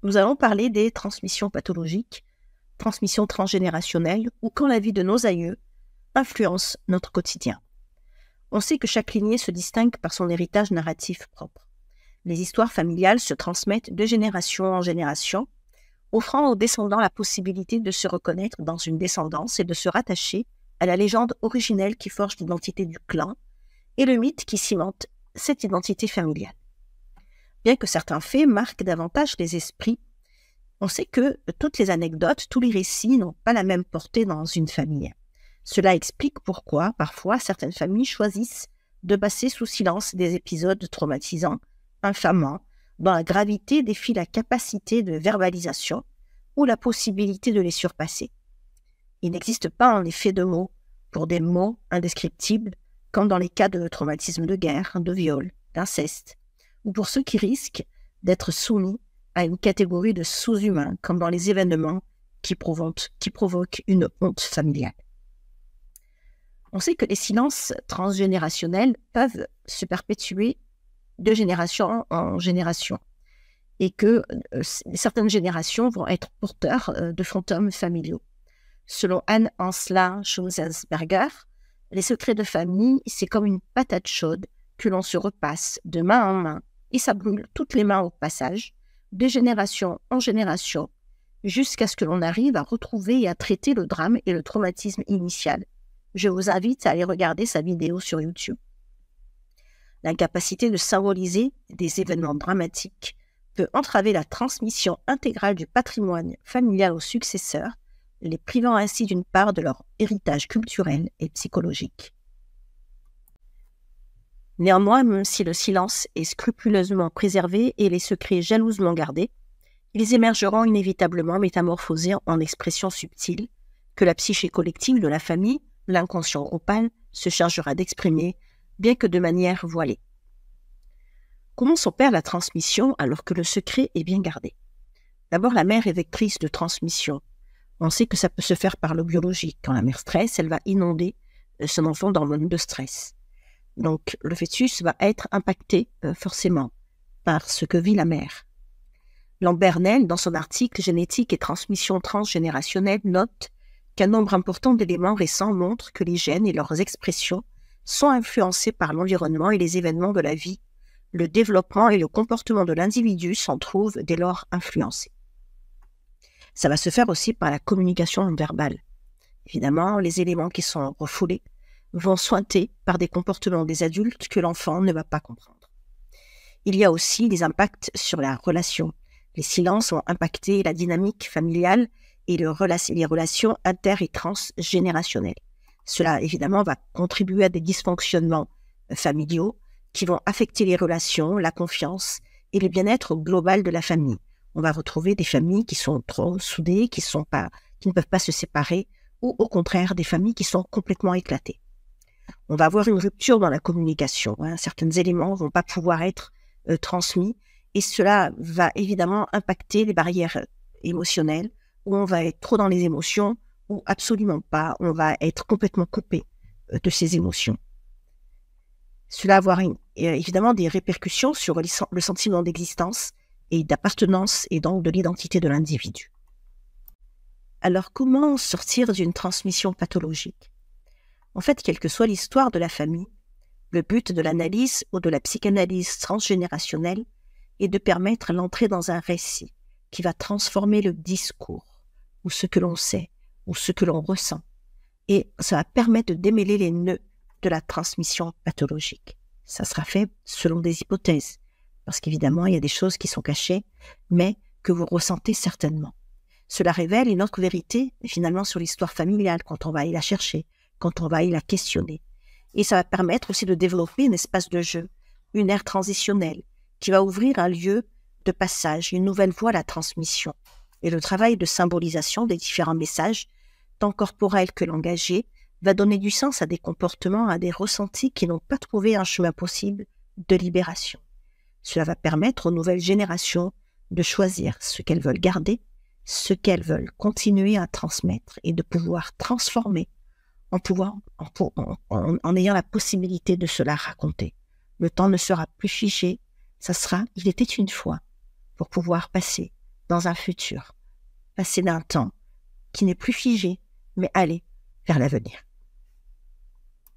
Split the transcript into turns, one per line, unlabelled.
Nous allons parler des transmissions pathologiques, transmissions transgénérationnelles ou quand la vie de nos aïeux influence notre quotidien. On sait que chaque lignée se distingue par son héritage narratif propre. Les histoires familiales se transmettent de génération en génération, offrant aux descendants la possibilité de se reconnaître dans une descendance et de se rattacher à la légende originelle qui forge l'identité du clan et le mythe qui cimente cette identité familiale. Bien que certains faits marquent davantage les esprits, on sait que toutes les anecdotes, tous les récits n'ont pas la même portée dans une famille. Cela explique pourquoi, parfois, certaines familles choisissent de passer sous silence des épisodes traumatisants, infamants, dont la gravité défie la capacité de verbalisation ou la possibilité de les surpasser. Il n'existe pas en effet de mots pour des mots indescriptibles, comme dans les cas de traumatisme de guerre, de viol, d'inceste, ou pour ceux qui risquent d'être soumis à une catégorie de sous-humains, comme dans les événements qui provoquent une honte familiale. On sait que les silences transgénérationnels peuvent se perpétuer de génération en génération et que certaines générations vont être porteurs de fantômes familiaux. Selon Anne Ensla Schunzelsberger, les secrets de famille, c'est comme une patate chaude que l'on se repasse de main en main et ça brûle toutes les mains au passage, de génération en génération, jusqu'à ce que l'on arrive à retrouver et à traiter le drame et le traumatisme initial. Je vous invite à aller regarder sa vidéo sur YouTube. L'incapacité de symboliser des événements dramatiques peut entraver la transmission intégrale du patrimoine familial aux successeurs, les privant ainsi d'une part de leur héritage culturel et psychologique. Néanmoins, même si le silence est scrupuleusement préservé et les secrets jalousement gardés, ils émergeront inévitablement métamorphosés en expressions subtiles que la psyché collective de la famille, l'inconscient groupal, se chargera d'exprimer, bien que de manière voilée. Comment s'opère la transmission alors que le secret est bien gardé? D'abord, la mère est vectrice de transmission. On sait que ça peut se faire par le biologique. Quand la mère stresse, elle va inonder son enfant d'hormones de stress. Donc, le fœtus va être impacté forcément par ce que vit la mère. Lambert Nel, dans son article « Génétique et transmission transgénérationnelle », note qu'un nombre important d'éléments récents montrent que les gènes et leurs expressions sont influencés par l'environnement et les événements de la vie. Le développement et le comportement de l'individu s'en trouvent dès lors influencés. Ça va se faire aussi par la communication non verbale. Évidemment, les éléments qui sont refoulés vont sointer par des comportements des adultes que l'enfant ne va pas comprendre. Il y a aussi des impacts sur la relation. Les silences vont impacter la dynamique familiale et les relations inter- et transgénérationnelles. Cela, évidemment, va contribuer à des dysfonctionnements familiaux qui vont affecter les relations, la confiance et le bien-être global de la famille. On va retrouver des familles qui sont trop soudées, qui ne peuvent pas se séparer, ou au contraire des familles qui sont complètement éclatées. On va avoir une rupture dans la communication. Certains éléments ne vont pas pouvoir être transmis et cela va évidemment impacter les barrières émotionnelles où on va être trop dans les émotions ou absolument pas, on va être complètement coupé de ces émotions. Cela va avoir évidemment des répercussions sur le sentiment d'existence et d'appartenance et donc de l'identité de l'individu. Alors comment sortir d'une transmission pathologique? En fait, quelle que soit l'histoire de la famille, le but de l'analyse ou de la psychanalyse transgénérationnelle est de permettre l'entrée dans un récit qui va transformer le discours, ou ce que l'on sait, ou ce que l'on ressent. Et ça va permettre de démêler les nœuds de la transmission pathologique. Ça sera fait selon des hypothèses, parce qu'évidemment, il y a des choses qui sont cachées, mais que vous ressentez certainement. Cela révèle une autre vérité, finalement, sur l'histoire familiale, quand on va y la chercher, quand on va y la questionner. Et ça va permettre aussi de développer un espace de jeu, une ère transitionnelle, qui va ouvrir un lieu de passage, une nouvelle voie à la transmission. Et le travail de symbolisation des différents messages, tant corporels que langagés, va donner du sens à des comportements, à des ressentis qui n'ont pas trouvé un chemin possible de libération. Cela va permettre aux nouvelles générations de choisir ce qu'elles veulent garder, ce qu'elles veulent continuer à transmettre et de pouvoir transformer en ayant la possibilité de se la raconter. Le temps ne sera plus figé, ça sera « il était une fois » pour pouvoir passer dans un futur, passer d'un temps qui n'est plus figé, mais aller vers l'avenir.